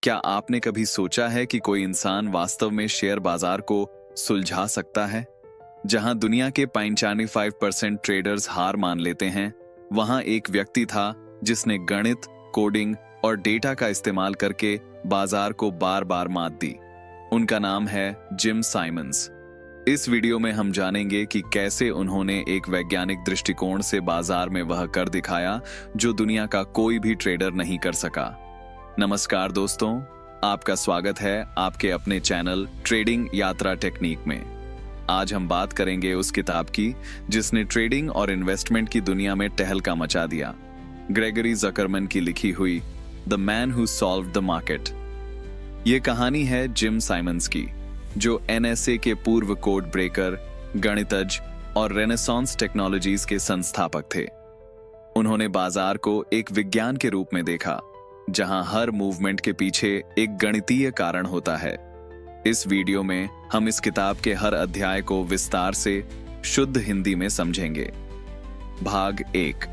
क्या आपने कभी सोचा है कि कोई इंसान वास्तव में शेयर बाजार को सुलझा सकता है? जहां दुनिया के 95% ट्रेडर्स हार मान लेते हैं, वहां एक व्यक्ति था जिसने गणित, कोडिंग और डेटा का इस्तेमाल करके बाजार को बार बार मात दी। उनका नाम है जिम साइमंस। इस वीडियो में हम जानेंगे कि कैसे उन्होंने एक वैज्ञानिक दृष्टिकोण से बाजार में वह कर दिखाया जो दुनिया का कोई भी ट्रेडर नहीं कर सका। नमस्कार दोस्तों, आपका स्वागत है आपके अपने चैनल ट्रेडिंग यात्रा टेक्निक में। आज हम बात करेंगे उस किताब की जिसने ट्रेडिंग और इन्वेस्टमेंट की दुनिया में टहलका मचा दिया, ग्रेगरी जकरमैन की लिखी हुई the man who solved the market. ये कहानी है जिम साइमंस की, जो NSA के पूर्व कोड ब्रेकर, गणितज्ञ और रेनेसांस टेक्नोलॉजीज के संस्थापक थे। उन्होंने बाजार को एक विज्ञान के रूप में देखा, जहां हर मूवमेंट के पीछे एक गणितीय कारण होता है। इस वीडियो में हम इस किताब के हर अध्याय को विस्तार से शुद्ध हिंदी में समझेंगे। भाग 1,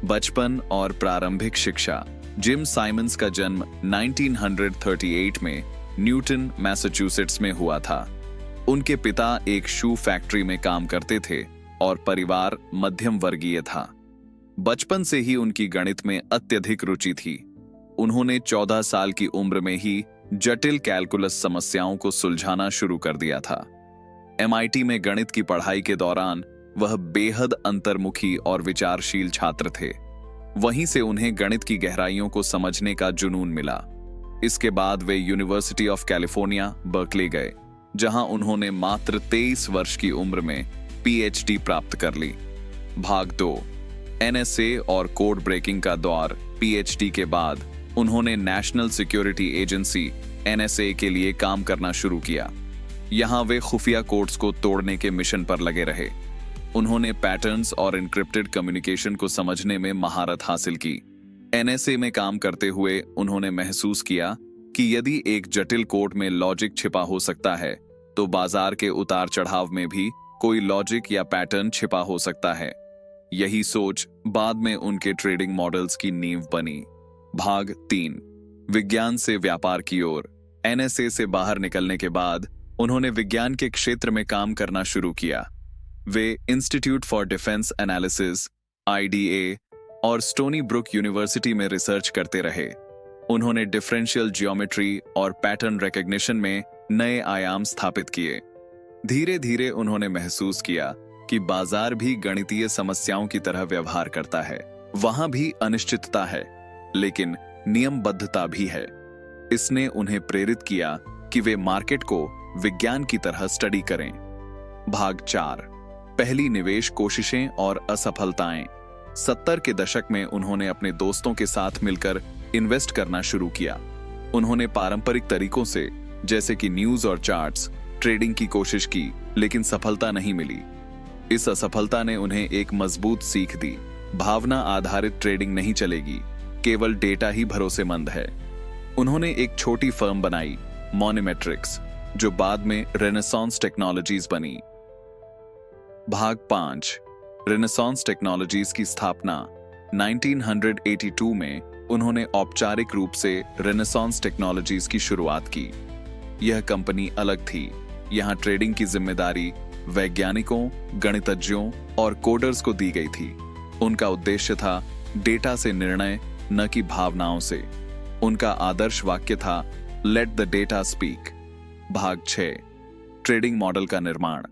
बचपन और प्रारंभिक शिक्षा। जिम साइमंस का जन्म 1938 में न्यूटन, मैसाचुसेट्स में हुआ था। उनके पिता एक शू फैक्ट्री में काम करते थे और परिवार मध्यम वर्गीय था। बचपन से ही उनकी गणित में अत्यधिक रुचि थी। उन्होंने 14 साल की उम्र में ही जटिल कैलकुलस समस्याओं को सुलझाना शुरू कर दिया था। MIT में गणित की पढ़ाई के दौरान वह बेहद अंतर्मुखी और विचारशील छात्र थे। वहीं से उन्हें गणित की गहराइयों को समझने का जुनून मिला। इसके बाद वे यूनिवर्सिटी ऑफ कैलिफोर्निया, बर्कले गए, जहां उन्होंने मात्र 23 वर्ष की उम्र में PhD प्राप्त कर ली। भाग 2, NSA और कोड ब्रेकिंग का दौर। PhD के बाद उन्होंने नेशनल सिक्योरिटी एजेंसी NSA के लिए काम करना शुरू किया। यहां वे खुफिया कोड्स को तोड़ने के मिशन पर लगे रहे। उन्होंने पैटर्न्स और एन्क्रिप्टेड कम्युनिकेशन को समझने में महारत हासिल की। NSA में काम करते हुए उन्होंने महसूस किया कि यदि एक जटिल कोड में लॉजिक छिपा हो सकता है, तो बाजार के उतार चढ़ाव में भी कोई लॉजिक या पैटर्न छिपा हो सकता है। यही सोच बाद में उनके ट्रेडिंग मॉडल्स की नींव बनी। भाग 3, विज्ञान से व्यापार की ओर। NSA से बाहर निकलने के बाद उन्होंने विज्ञान के क्षेत्र में काम करना शुरू किया। वे institute for defence analysis IDA और स्टोनी ब्रुक यूनिवर्सिटी में रिसर्च करते रहे। उन्होंने डिफरेंशियल जियोमेट्री और पैटर्न रिकग्निशन में नए आयाम स्थापित किए। धीरे धीरे उन्होंने महसूस किया कि बाजार भी गणितीय समस्याओं की तरह व्यवहार करता है। वहां भी अनिश्चितता है, लेकिन नियमबद्धता भी है। इसने उन्हें प्रेरित किया कि वे मार्केट को विज्ञान की तरह स्टडी करें। भाग 4, पहली निवेश कोशिशें और असफलताएं। 70 के दशक में उन्होंने अपने दोस्तों के साथ मिलकर इन्वेस्ट करना शुरू किया। उन्होंने पारंपरिक तरीकों से, जैसे कि न्यूज और चार्ट्स, ट्रेडिंग की कोशिश की, लेकिन सफलता नहीं मिली। इस असफलता ने उन्हें एक मजबूत सीख दी। भावना आधारित ट्रेडिंग नहीं चलेगी, केवल डेटा ही भरोसेमंद है। उन्होंने एक छोटी फर्म बनाई, मॉनिमेट्रिक्स, जो बाद में रेनेसांस टेक्नोलॉजीज बनी। भाग 5, रेनेसांस टेक्नोलॉजीज की स्थापना। 1982 में उन्होंने औपचारिक रूप से रेनेसांस टेक्नोलॉजीज की शुरुआत की। यह कंपनी अलग थी। यहां ट्रेडिंग की जिम्मेदारी वैज्ञानिकों, गणितज्ञों और कोडर्स को दी गई थी। उनका उद्देश्य था डेटा से निर्णय, न कि भावनाओं से। उनका आदर्श वाक्य था, लेट द डेटा स्पीक। भाग 6, ट्रेडिंग मॉडल का निर्माण।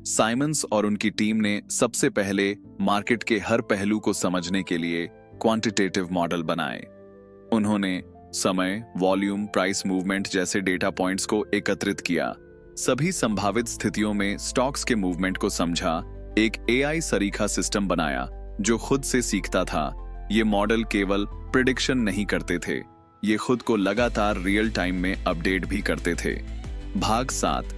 साइमंस और उनकी टीम ने सबसे पहले मार्केट के हर पहलू को समझने के लिए क्वांटिटेटिव मॉडल बनाए। उन्होंने समय, वॉल्यूम, प्राइस मूवमेंट जैसे डेटा पॉइंट्स को एकत्रित किया। सभी संभावित स्थितियों में स्टॉक्स के मूवमेंट को समझा। एक AI सरीखा सिस्टम बनाया जो खुद से सीखता था। ये मॉडल केवल प्रिडिक्शन नहीं करते थे, ये खुद को लगातार रियल टाइम में अपडेट भी करते थे। भाग 7,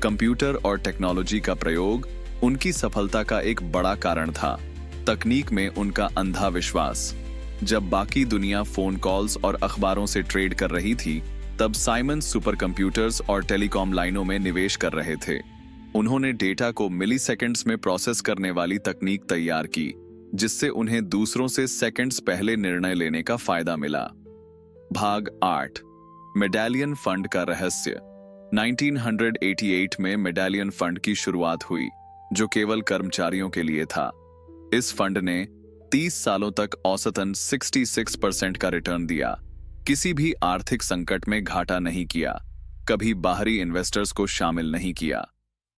कंप्यूटर और टेक्नोलॉजी का प्रयोग उनकी सफलता का एक बड़ा कारण था। तकनीक में उनका अंधा विश्वास। जब बाकी दुनिया फोन कॉल्स और अखबारों से ट्रेड कर रही थी, तब साइमंस सुपर कंप्यूटर्स और टेलीकॉम लाइनों में निवेश कर रहे थे। उन्होंने डेटा को मिलीसेकंड्स में प्रोसेस करने वाली तकनीक तैयार की, जिससे उन्हें दूसरों से सेकंड्स पहले निर्णय लेने का फायदा मिला। भाग 8, मेडालियन फंड का रहस्य। 1988 में मेडालियन फंड की शुरुआत हुई, जो केवल कर्मचारियों के लिए था। इस फंड ने 30 सालों तक औसतन 66% का रिटर्न दिया, किसी भी आर्थिक संकट में घाटा नहीं किया, कभी बाहरी इन्वेस्टर्स को शामिल नहीं किया।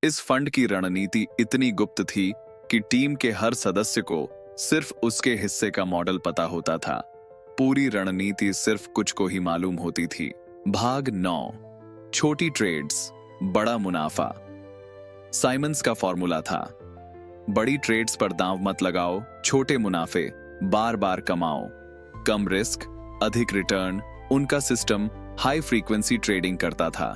इस फंड की रणनीति इतनी गुप्त थी कि टीम के हर सदस्य को सिर्फ उसके हिस्से का मॉडल पता होता था। पूरी रणनीति सिर्फ कुछ को ही मालूम होती थी। भाग 9, छोटी ट्रेड्स, बड़ा मुनाफा। साइमंस का फॉर्मूला था, बड़ी ट्रेड्स पर दांव मत लगाओ, छोटे मुनाफे बार बार कमाओ। कम रिस्क, अधिक रिटर्न। उनका सिस्टम हाई फ्रीक्वेंसी ट्रेडिंग करता था।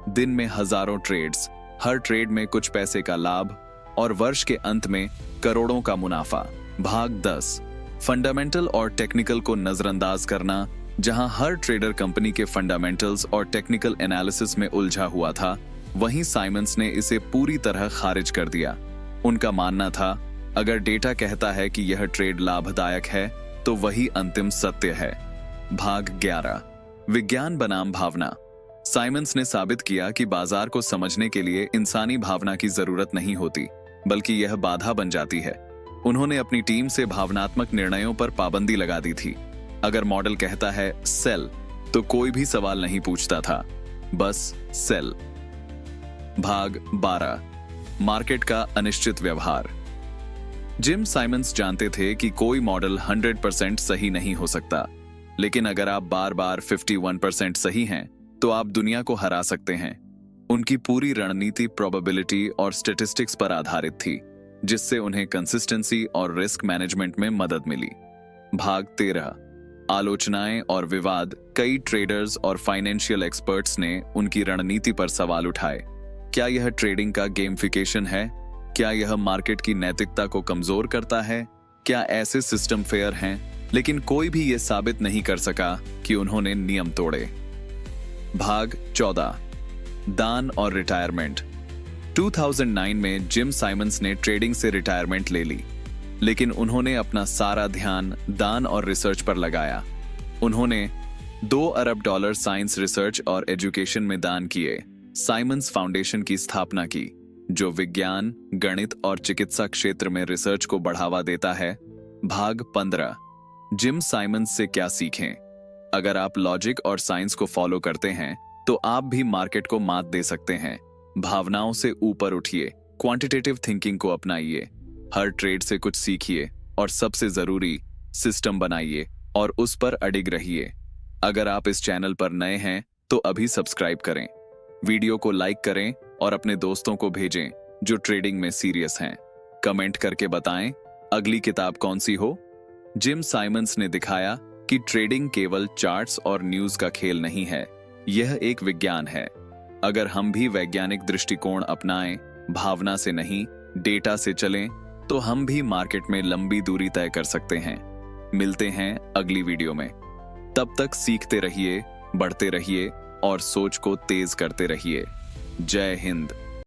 दिन में हजारों ट्रेड्स, हर ट्रेड में कुछ पैसे का लाभ और वर्ष के अंत में करोड़ों का मुनाफा। भाग 10, फंडामेंटल और टेक्निकल को नजरअंदाज करना। जहां हर ट्रेडर कंपनी के फंडामेंटल्स और टेक्निकल एनालिसिस में उलझा हुआ था, वहीं साइमंस ने इसे पूरी तरह खारिज कर दिया। उनका मानना था, अगर डेटा कहता है कि यह ट्रेड लाभदायक है तो वही अंतिम सत्य है। भाग 11, विज्ञान बनाम भावना। साइमंस ने साबित किया कि बाजार को समझने के लिए इंसानी भावना की जरूरत नहीं होती, बल्कि यह बाधा बन जाती है। उन्होंने अपनी टीम से भावनात्मक निर्णयों पर पाबंदी लगा दी थी। अगर मॉडल कहता है सेल, तो कोई भी सवाल नहीं पूछता था, बस सेल। भाग 12, मार्केट का अनिश्चित व्यवहार। जिम साइमंस जानते थे कि कोई मॉडल 100% सही नहीं हो सकता, लेकिन अगर आप बार बार 51% सही हैं, तो आप दुनिया को हरा सकते हैं। उनकी पूरी रणनीति प्रोबेबिलिटी और स्टैटिस्टिक्स पर आधारित थी, जिससे उन्हें कंसिस्टेंसी और रिस्क मैनेजमेंट में मदद मिली। भाग 13, आलोचनाएं और विवाद। कई ट्रेडर्स और फाइनेंशियल एक्सपर्ट्स ने उनकी रणनीति पर सवाल उठाए। क्या यह ट्रेडिंग का गेमफिकेशन है? क्या यह मार्केट की नैतिकता को कमजोर करता है? क्या ऐसे सिस्टम फेयर हैं? लेकिन कोई भी यह साबित नहीं कर सका कि उन्होंने नियम तोड़े। भाग 14, दान और रिटायरमेंट। 2009 में जिम साइमंस ने ट्रेडिंग से रिटायरमेंट ले ली, लेकिन उन्होंने अपना सारा ध्यान दान और रिसर्च पर लगाया। उन्होंने $2 अरब साइंस रिसर्च और एजुकेशन में दान किए। साइमंस फाउंडेशन की स्थापना की, जो विज्ञान, गणित और चिकित्सा क्षेत्र में रिसर्च को बढ़ावा देता है। भाग 15, जिम साइमंस से क्या सीखें। अगर आप लॉजिक और साइंस को फॉलो करते हैं, तो आप भी मार्केट को मात दे सकते हैं। भावनाओं से ऊपर उठिए, क्वांटिटेटिव थिंकिंग को अपनाइए, हर ट्रेड से कुछ सीखिए और सबसे जरूरी, सिस्टम बनाइए और उस पर अडिग रहिए। अगर आप इस चैनल पर नए हैं तो अभी सब्सक्राइब करें, वीडियो को लाइक करें और अपने दोस्तों को भेजें जो ट्रेडिंग में सीरियस हैं। कमेंट करके बताएं अगली किताब कौन सी हो। जिम साइमंस ने दिखाया कि ट्रेडिंग केवल चार्ट्स और न्यूज का खेल नहीं है, यह एक विज्ञान है। अगर हम भी वैज्ञानिक दृष्टिकोण अपनाएं, भावना से नहीं डेटा से चलें, तो हम भी मार्केट में लंबी दूरी तय कर सकते हैं। मिलते हैं अगली वीडियो में। तब तक सीखते रहिए, बढ़ते रहिए और सोच को तेज करते रहिए। जय हिंद।